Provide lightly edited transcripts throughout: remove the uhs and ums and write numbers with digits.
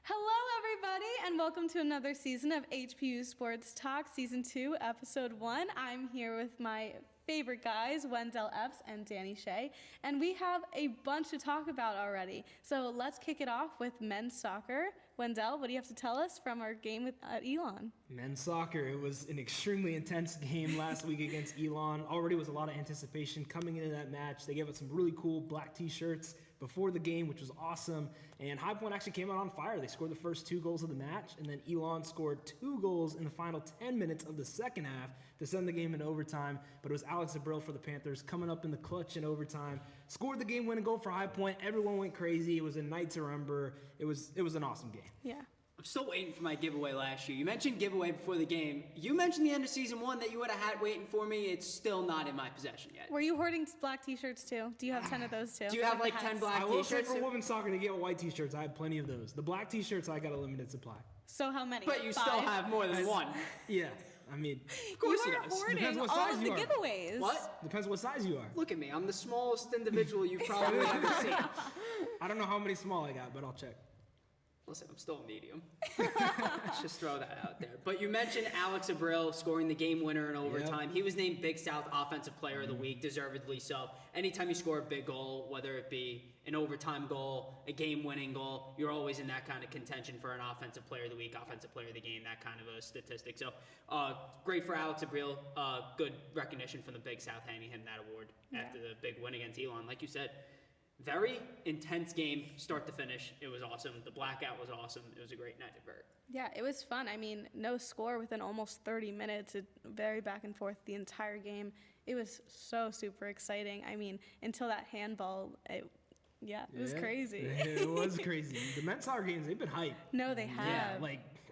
Hello, everybody, and welcome to another season of HPU Sports Talk, Season 2, Episode 1. I'm here with my favorite guys, Wendell Epps and Danny Shea, and we have a bunch to talk about already. So let's kick it off with men's soccer. Wendell, what do you have to tell us from our game at Elon? Men's soccer, it was an extremely intense game last week against Elon. Already was a lot of anticipation coming into that match. They gave us some really cool black t-shirts before the game, which was awesome. And High Point actually came out on fire. They scored the first 2 goals of the match, and then Elon scored 2 goals in the final 10 minutes of the second half to send the game in overtime. But it was Alex Abril for the Panthers coming up in the clutch in overtime. Scored the game-winning goal for High Point. Everyone went crazy. It was a night to remember. It was an awesome game. Yeah. I'm still waiting for my giveaway last year. You mentioned giveaway before the game. You mentioned the end of season 1 that you had a hat waiting for me. It's still not in my possession yet. Were you hoarding black t-shirts too? Do you have 10 of those too? Do you have like 10 black I will say t-shirts? for women's soccer, they get white t-shirts. I had plenty of those. The black t-shirts, I got a limited supply. So how many? But you 5? still have more than one. Yeah, I mean, Of course You he are does. hoarding Depends what all size of the you are. giveaways. What? depends what size you are. Look at me. I'm the smallest individual you've probably ever seen. I don't know how many small I got, but I'll check. Listen, I'm still a medium. Let's just throw that out there. But you mentioned Alex Abril scoring the game winner in overtime. Yep. He was named Big South Offensive Player of the Week, deservedly so. Anytime you score a big goal, whether it be an overtime goal, a game-winning goal, you're always in that kind of contention for an Offensive Player of the Week, Offensive Player of the Game, that kind of a statistic. So great for Alex Abril. Good recognition from the Big South handing him that award after the big win against Elon. Like you said, very intense game, start to finish. It was awesome. The blackout was awesome. It was a great night at Vert. Yeah, it was fun. I mean, no score within almost 30 minutes. It very back and forth the entire game. It was so super exciting. I mean, until that handball, it was crazy. It was crazy. The men's soccer games, they've been hyped. No, they have.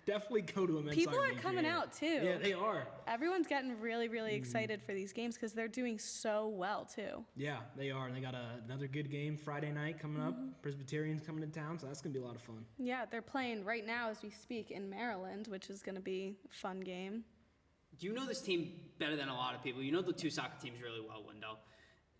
Definitely go to a men's People soccer are game coming here. out, too. Yeah, they are. Everyone's getting really, really excited for these games because they're doing so well, too. Yeah, they are. And they got another good game Friday night coming up. Presbyterians coming to town, so that's going to be a lot of fun. Yeah, they're playing right now as we speak in Maryland, which is going to be a fun game. You know this team better than a lot of people. You know the 2 soccer teams really well, Wendell.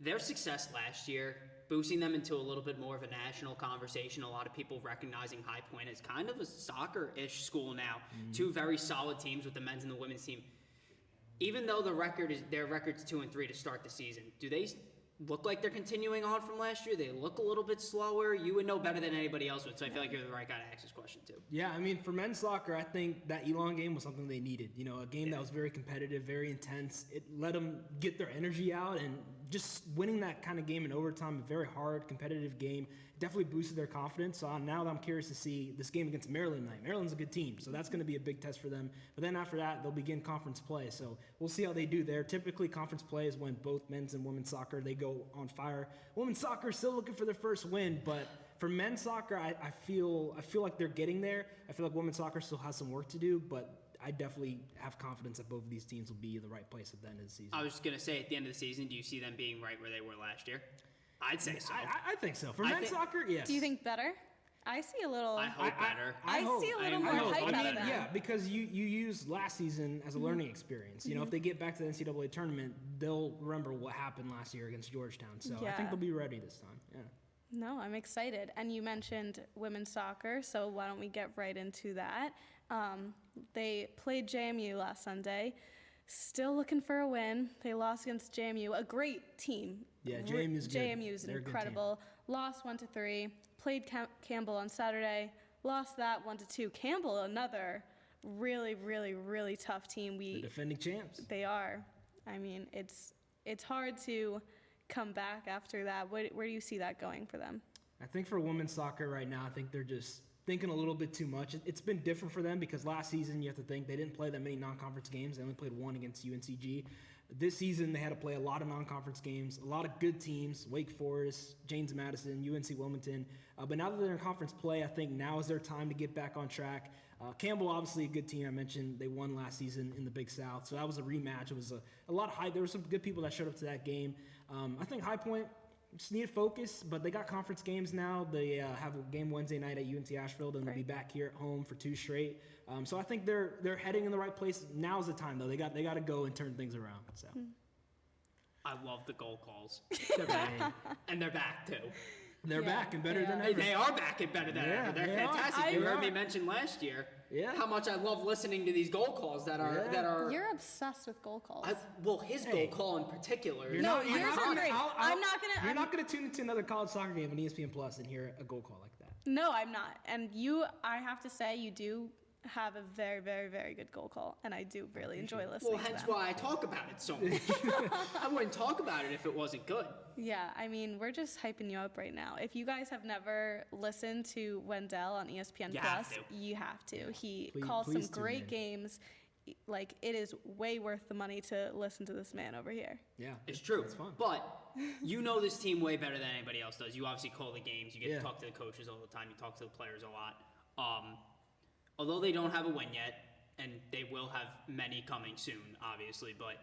Their success last year, boosting them into a little bit more of a national conversation, a lot of people recognizing High Point as kind of a soccer-ish school now. 2 very solid teams with the men's and the women's team. Even though their record's 2-3 to start the season, do they look like they're continuing on from last year? They look a little bit slower. You would know better than anybody else would, so I feel like you're the right guy to ask this question too. Yeah, I mean, for men's soccer, I think that Elon game was something they needed. You know, a game that was very competitive, very intense. It let them get their energy out, and just winning that kind of game in overtime, a very hard, competitive game, definitely boosted their confidence. So now I'm curious to see this game against Maryland tonight. Maryland's a good team, so that's going to be a big test for them. But then after that, they'll begin conference play. So we'll see how they do there. Typically, conference play is when both men's and women's soccer, they go on fire. Women's soccer is still looking for their first win, but for men's soccer, I feel like they're getting there. I feel like women's soccer still has some work to do, but I definitely have confidence that both of these teams will be in the right place at the end of the season. I was just going to say, at the end of the season, do you see them being right where they were last year? I'd say so. I think so. For men's soccer, yes. Do you think better? I see a little. I hope better. I see a little more hope. hype I out mean, of them. Yeah, because you used last season as a learning experience. You know, if they get back to the NCAA tournament, they'll remember what happened last year against Georgetown. So I think they'll be ready this time. Yeah. No, I'm excited. And you mentioned women's soccer, so why don't we get right into that? They played JMU last Sunday. Still looking for a win. They lost against JMU, a great team. Yeah, JMU's good. JMU's incredible. Lost 1-3. Played Campbell on Saturday. Lost that 1-2. Campbell, another really, really, really tough team. The defending champs. They are. I mean, it's hard to come back after that. Where do you see that going for them? I think for women's soccer right now, I think they're just thinking a little bit too much. It's been different for them because last season, you have to think, they didn't play that many non-conference games. They only played 1 against UNCG. This season, they had to play a lot of non-conference games, a lot of good teams, Wake Forest, James Madison, UNC Wilmington. But now that they're in conference play, I think now is their time to get back on track. Campbell, obviously a good team. I mentioned they won last season in the Big South, so that was a rematch. It was a lot of hype. There were some good people that showed up to that game. I think High Point just need to focus, but they got conference games now. They have a game Wednesday night at UNC Asheville, and they'll be back here at home for 2 straight. So I think they're heading in the right place. Now's the time, though. They got to go and turn things around. So I love the goal calls. They're back. And they're back, too. They're back and better they than are. ever. They are back and better than ever. They're they are. fantastic. You heard me mention last year how much I love listening to these goal calls that are. You're obsessed with goal calls. His goal call in particular. You're No, not- yours are great. You're not gonna tune into another college soccer game on ESPN Plus and hear a goal call like that. No, I'm not. And I have to say, you do have a very, very, very good goal call, and I do really enjoy listening Well, to hence them. why I talk about it so much. I wouldn't talk about it if it wasn't good. Yeah, I mean, we're just hyping you up right now. If you guys have never listened to Wendell on ESPN You Plus, have to. you have to. He Please- calls some please tune great in. games. Like, it is way worth the money to listen to this man over here. Yeah, It's true. It's fun. But you know this team way better than anybody else does. You obviously call the games. You get to talk to the coaches all the time. You talk to the players a lot. Although they don't have a win yet, and they will have many coming soon, obviously, but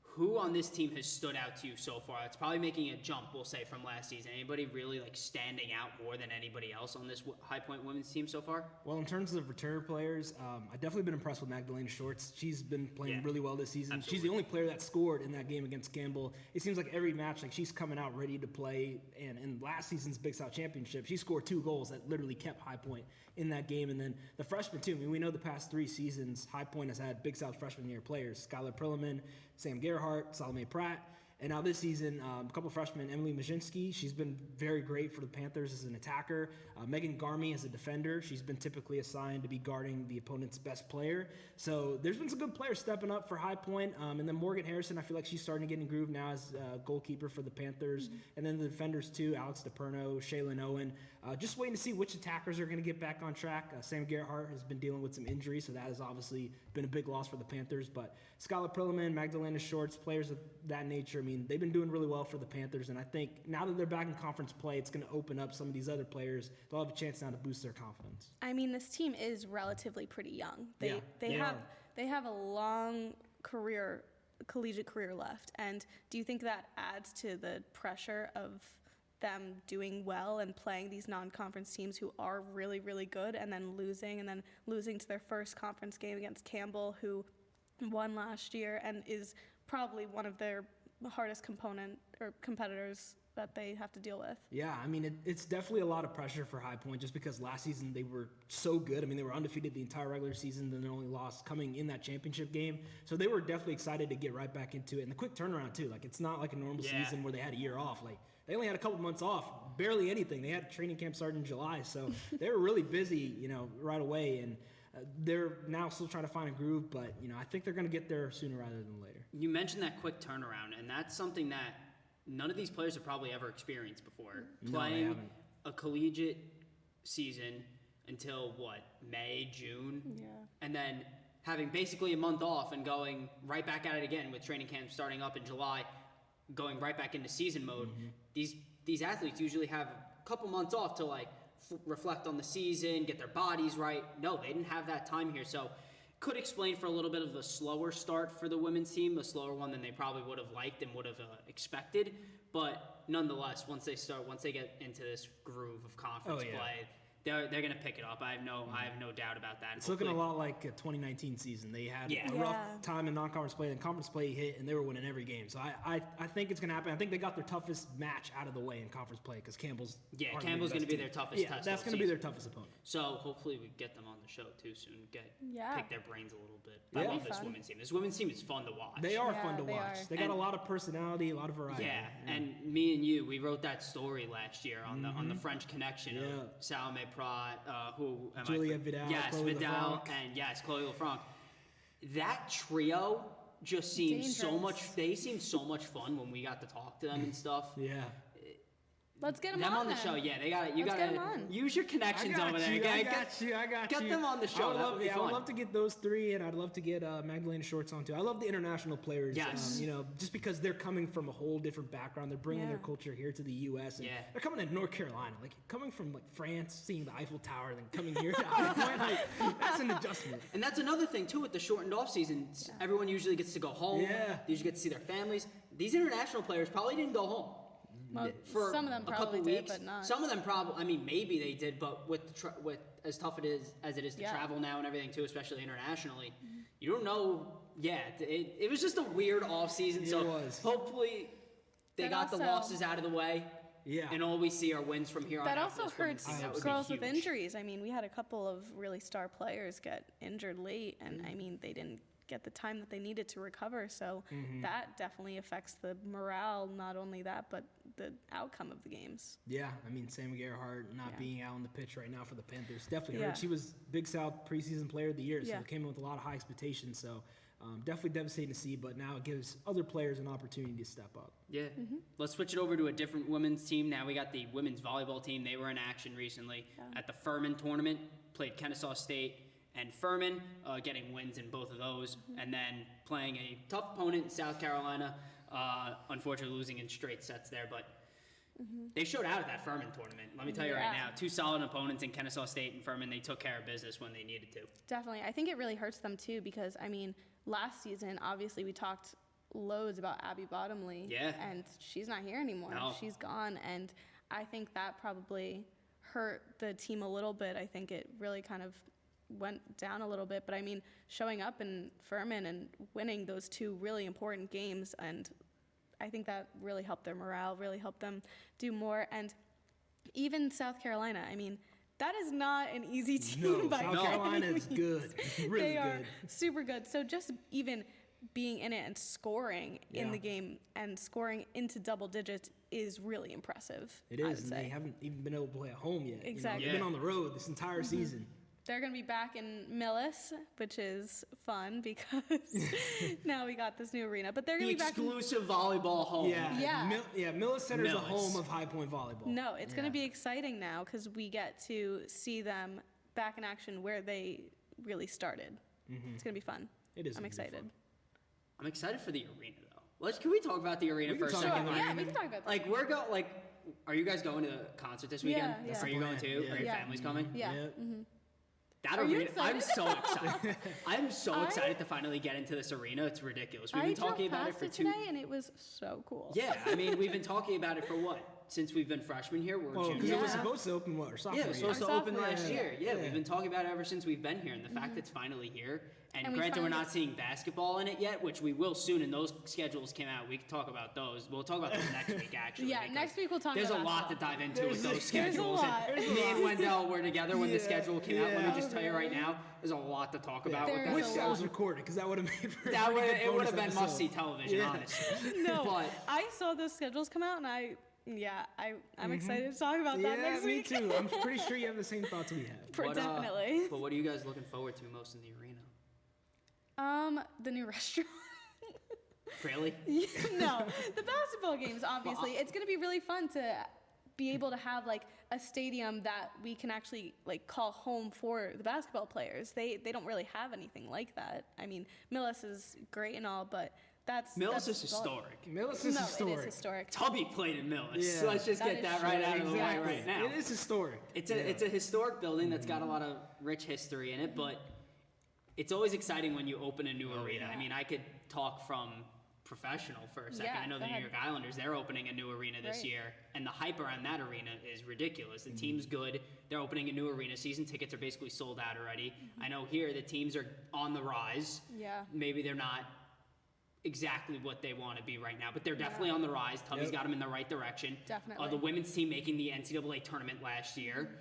who on this team has stood out to you so far? It's probably making a jump, we'll say, from last season. Anybody really standing out more than anybody else on this High Point women's team so far? Well, in terms of return players, I've definitely been impressed with Magdalena Shorts. She's been playing really well this season. Absolutely. She's the only player that scored in that game against Campbell. It seems like every match, she's coming out ready to play. And in last season's Big South Championship, she scored 2 goals that literally kept High Point in that game. And then the freshmen too. I mean, we know the past 3 seasons, High Point has had Big South freshman year players: Skylar Perlman, Sam Gerhardt, Salome Pratt. And now this season, a couple of freshmen, Emily Majinski, she's been very great for the Panthers as an attacker. Megan Garmy as a defender. She's been typically assigned to be guarding the opponent's best player. So there's been some good players stepping up for High Point. And then Morgan Harrison, I feel like she's starting to get in groove now as goalkeeper for the Panthers. Mm-hmm. And then the defenders too, Alex DePerno, Shaylin Owen. Just waiting to see which attackers are going to get back on track. Sam Gerhardt has been dealing with some injuries, so that has obviously been a big loss for the Panthers. But Skylar Perlman, Magdalena Shorts, players of that nature, I mean, they've been doing really well for the Panthers. And I think now that they're back in conference play, it's going to open up some of these other players. They'll have a chance now to boost their confidence. I mean, this team is relatively pretty young. They have a long collegiate career left. And do you think that adds to the pressure of them doing well and playing these non-conference teams who are really, really good, and then losing to their first conference game against Campbell, who won last year and is probably one of their hardest competitors that they have to deal with? Yeah, I mean, it's definitely a lot of pressure for High Point just because last season they were so good. I mean, they were undefeated the entire regular season, then they only lost coming in that championship game. So they were definitely excited to get right back into it. And the quick turnaround, too. Like, it's not like a normal season where they had a year off. Like, they only had a couple months off, barely anything. They had training camp started in July. So they were really busy, right away. And they're now still trying to find a groove. But, I think they're going to get there sooner rather than later. You mentioned that quick turnaround, and that's something that none of these players have probably ever experienced before. Playing a collegiate season until, May, June? Yeah. And then having basically a month off and going right back at it again with training camp starting up in July, going right back into season mode. Mm-hmm. These athletes usually have a couple months off to, reflect on the season, get their bodies right. No, they didn't have that time here, so could explain for a little bit of a slower start for the women's team, a slower one than they probably would have liked and would have expected. But nonetheless, once they get into this groove of conference play, they're going to pick it up. I have no doubt about that. It's looking a lot like a 2019 season. They had a rough time in non-conference play, and conference play hit, and they were winning every game. So I think it's going to happen. I think they got their toughest match out of the way in conference play because Campbell's going to be their toughest test. Yeah, that's going to be their toughest opponent. So hopefully we get them on the show too soon. Pick their brains a little bit. Yeah. I love this women's team. This women's team is fun to watch. They are fun to watch. They got a lot of personality, a lot of variety. Yeah, and me and you, we wrote that story last year on the French Connection of Salome Pratt, Julia Vidal, yes, Chloe Vidal, Lefranc. And yes, Chloe Lefranc. That trio just seemed so much. They seemed so much fun when we got to talk to them and stuff. Yeah. Let's get them on the show. Yeah, they got it. You got to use your connections over there. I got you. Get them on the show. I would love to get those three, and I'd love to get Magdalena Shorts on too. I love the international players. Yes. Just because they're coming from a whole different background, they're bringing their culture here to the U.S. And they're coming to North Carolina, coming from France, seeing the Eiffel Tower, then coming here to High Point. That's an adjustment. And that's another thing too with the shortened off season. Everyone usually gets to go home. Yeah. They usually get to see their families. These international players probably didn't go home. Well, for some of them a probably couple did, weeks. but not. Some of them probably, maybe they did, but with as tough as it is to travel now and everything too, especially internationally, you don't know. Yeah, it was just a weird off season. So hopefully they got the losses out of the way. Yeah. and all we see are wins from here on That out for also this women's hurts team, that would be girls with huge. injuries. I mean, we had a couple of really star players get injured late, and I mean, they didn't get the time that they needed to recover. So that definitely affects the morale, not only that, but the outcome of the games. Yeah, I mean, Sam Gerhardt not Yeah. being out on the pitch right now for the Panthers definitely Yeah. hurt. She was Big South preseason player of the year, so Yeah. it came in with a lot of high expectations. So definitely devastating to see, but now it gives other players an opportunity to step up. Yeah. Let's switch it over to a different women's team. Now we got the women's volleyball team. They were in action recently at the Furman tournament, played Kennesaw State and Furman, getting wins in both of those, and then playing a tough opponent in South Carolina, unfortunately losing in straight sets there, but they showed out at that Furman tournament. Let me tell you right Yeah. now, two solid opponents in Kennesaw State and Furman. They took care of business when they needed to. Definitely. I think it really hurts them too because, I mean, last season, obviously, we talked loads about Abby Bottomley. Yeah. And she's not here anymore. No. She's gone. And I think that probably hurt the team a little bit. I think it really kind of went down a little bit. But I mean, showing up in Furman and winning those two really important games, and I think that really helped their morale, really helped them do more. And even South Carolina, I mean, that is not an easy team No, by South any Carolina is means. good, really They are good. super good. So just even being in it and scoring in Yeah. the game and scoring into double digits is really impressive. It I is, would and they say. haven't even been able to play at home yet. Exactly. They've been Yeah. on the road this entire season. They're going to be back in Millis, which is fun because now we got this new arena. But they're The going to be back in exclusive volleyball home. Yeah. Millis Center is the Millis. home of High Point volleyball. No, it's going Yeah. to be exciting now because we get to see them back in action where they really started. It's going to be fun. It is I'm gonna be excited. fun. I'm excited for the arena though. Can we talk about the arena We for a can talk second? about the Yeah, arena. we can talk about that. Like are you guys going to the concert this weekend? Yeah, yeah. Are you going too? Yeah. Are your Yeah. families coming? Yeah. Yep. That Are you arena, I'm excited? so excited. I'm so I- excited to finally get into this arena. It's ridiculous. We've I been drove talking about it past for it two. today, and it was so cool. Yeah, I mean, we've been talking about it for what? Since we've been freshmen here, we're Well, because juniors. it was Yeah. supposed to open what, our sophomore Yeah, it was year. supposed to Our open sophomore last year. year. Yeah, Yeah. we've been talking about it ever since we've been here, and the fact it's finally here. And And we granted, we're finally- not seeing basketball in it yet, which we will soon. And those schedules came out. We can talk about those. We'll talk about those next week, actually. Yeah, because next week we'll talk There's about a lot to basketball. dive into with those There's a schedules. lot. And There's me and Wendell were together when the Yeah, schedule came out. Let me yeah. just tell you right now, there's a lot to talk about There with is I wish that. a that lot. was recorded because that would have made for a That pretty would good it would bonus have been episode. must see television, Yeah. honestly. No, But I saw those schedules come out, and I'm excited to talk about that Yeah, next me week. too. I'm pretty sure you have the same thoughts we have. Definitely. But what are you guys looking forward to most in the arena? The new restaurant. Really? No, the basketball games, obviously. It's going to be really fun to be able to have like a stadium that we can actually like call home for the basketball players. They don't really have anything like that. I mean, Millis is great and all, but Millis that's is historic. Millis is No, historic. it is historic. Tubby played in Millis, Yeah. so let's just That get is that true. right out of the way Exactly. right now. It is historic. It's a historic building that's got a lot of rich history in it, but it's always exciting when you open a new arena. I mean, I could talk from professional for a second. Yeah, I know go the New ahead. York Islanders, they're opening a new arena this Right. year, and the hype around that arena is ridiculous. The team's good. They're opening a new arena. Season tickets are basically sold out already. I know here the teams are on the rise. Yeah. Maybe they're not exactly what they want to be right now, but they're definitely on the rise. Tubby's Yep. got them in the right direction. Definitely. The women's team making the NCAA tournament last year.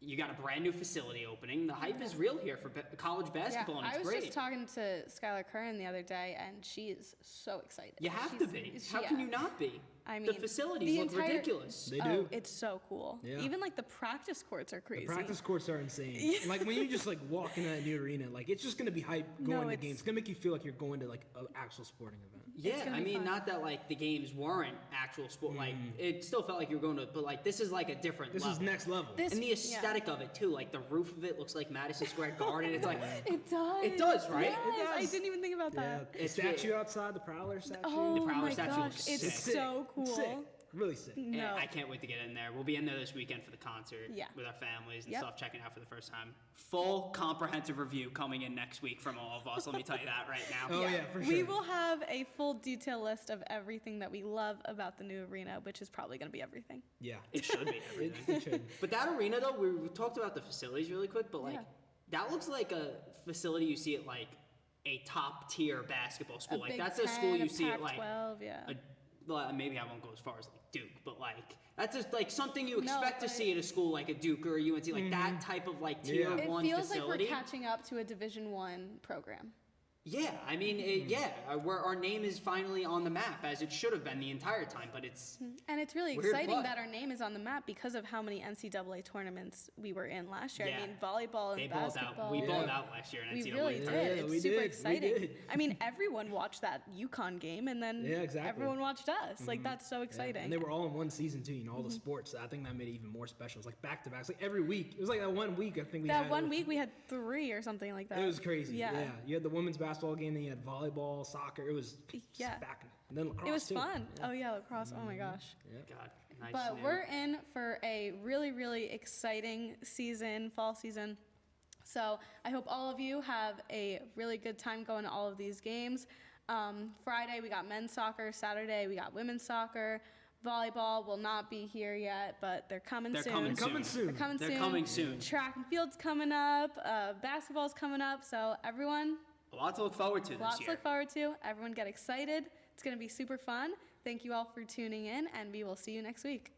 You got a brand new facility opening. The hype is real here for college basketball, and I it's was great. just talking to Skylar Curran the other day, and she is so excited. You have to be. How can you not be? I the mean, facilities the look entire- ridiculous. They Oh, do. it's so cool. Yeah. Even like the practice courts are crazy. The practice courts are insane. And, like when you just like walk into that new arena, like it's just gonna be hype going to it's- games. It's gonna make you feel like you're going to like an actual sporting event. Yeah, gonna I be mean, fun. not that like the games weren't actual sport. Like it still felt like you were going to, but like this is like a different This level. is next level. This- And the yeah. aesthetic of it too, like the roof of it looks like Madison Square Garden. It's like It does. It does, right? Yes, It I does. didn't even think about yeah, that. the It's statue outside, the Prowler statue. Oh The Prowler my statue gosh, looks it's sick. so cool. Sick. Really sick. No. I can't wait to get in there. We'll be in there this weekend for the concert Yeah. with our families and Yep. stuff, checking out for the first time. Full comprehensive review coming in next week from all of us. Let me tell you that right now. Oh yeah, for sure. We will have a full detail list of everything that we love about the new arena, which is probably going to be everything. Yeah. It should be everything. It should. But that arena, though, we talked about the facilities really quick, but like Yeah. that looks like a facility you see at like a top tier basketball school. Like Big that's a school 10, you see at like Pac-12, yeah. a well, maybe I won't go as far as like Duke, but like that's just like something you No, expect to but- see at a school like a Duke or a UNC, like that type of like tier Yeah. It one feels facility. like we're catching up to a Division One program. Yeah, I mean, where our name is finally on the map as it should have been the entire time, but it's And it's really Weird exciting play. that our name is on the map because of how many NCAA tournaments we were in last year. Yeah. I mean, volleyball and they balled basketball. out. We Yeah. balled out last year in We NCAA really tournament. did. Yeah, It's we super did. We exciting. did. I mean, everyone watched that UConn game, and then Yeah, exactly. everyone watched us. Like, that's so Yeah, exciting. and they were all in one season too. You know, all the sports. I think that made it even more special. It was like back to back. Like every week. It was like that 1 week. I think we that had one week we had 3 or something like that. It was crazy. Yeah. You had the women's basketball game, then you had volleyball, soccer. It was Yeah. back, and then lacrosse It was too. fun. Yeah. Oh yeah, lacrosse. Oh my gosh. God, nice. But new. we're in for a really, really exciting season, fall season. So I hope all of you have a really good time going to all of these games. Friday we got men's soccer. Saturday we got women's soccer. Volleyball will not be here yet, but they're coming They're soon. coming Coming soon. They're coming They're soon. coming soon. Track and field's coming up. Basketball's coming up. So everyone, A lot to look forward to lots this to year. look forward to. Everyone get excited. It's going to be super fun. Thank you all for tuning in, and we will see you next week.